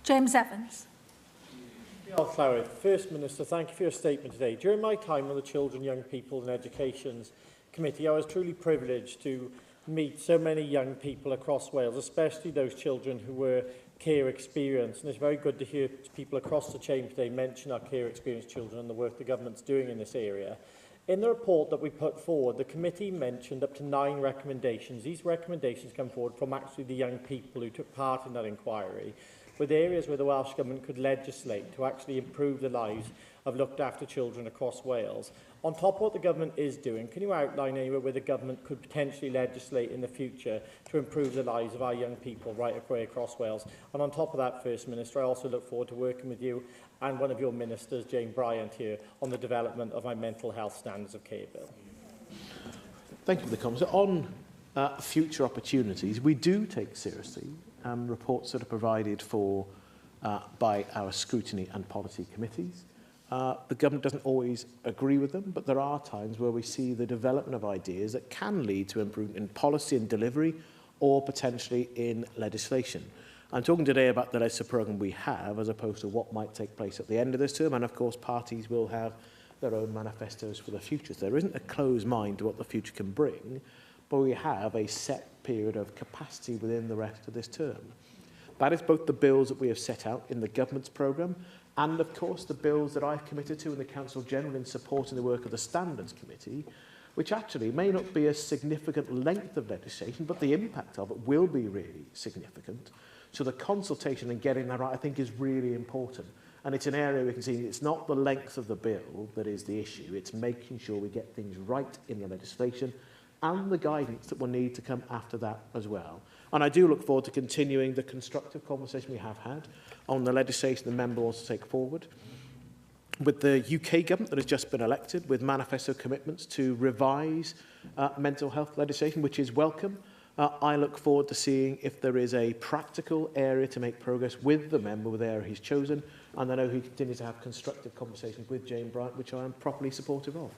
James Evans. Llanelli. First Minister, thank you for your statement today. During my time on the Children, Young People and Education Committee, I was truly privileged to meet so many young people across Wales, especially those children who were care experienced. And it's very good to hear people across the chamber today mention our care experienced children and the work the government's doing in this area. In the report that we put forward, the committee mentioned up to 9 recommendations. These recommendations come forward from actually the young people who took part in that inquiry, with areas where the Welsh Government could legislate to actually improve the lives of looked after children across Wales. On top of what the government is doing, can you outline anywhere where the government could potentially legislate in the future to improve the lives of our young people right away across Wales? And on top of that, First Minister, I also look forward to working with you and one of your ministers, Jane Bryant, here on the development of my mental health standards of care bill. Thank you for the comments. On future opportunities, we do take seriously reports that are provided for by our scrutiny and policy committees. The government doesn't always agree with them, but there are times where we see the development of ideas that can lead to improvement in policy and delivery or potentially in legislation. I'm talking today about the legislative programme we have as opposed to what might take place at the end of this term, and of course parties will have their own manifestos for the future. So there isn't a closed mind to what the future can bring, but we have a set period of capacity within the rest of this term. That is both the bills that we have set out in the government's programme and, of course, the bills that I've committed to in the Council General in supporting the work of the Standards Committee, which actually may not be a significant length of legislation, but the impact of it will be really significant. So the consultation and getting that right, I think, is really important. And it's an area we can see it's not the length of the bill that is the issue, it's making sure we get things right in the legislation and the guidance that will need to come after that as well. And I do look forward to continuing the constructive conversation we have had on the legislation the member wants to take forward. With the UK government that has just been elected, with manifesto commitments to revise mental health legislation, which is welcome, I look forward to seeing if there is a practical area to make progress with the member with the area he's chosen, and I know he continues to have constructive conversations with Jane Bryant, which I am properly supportive of.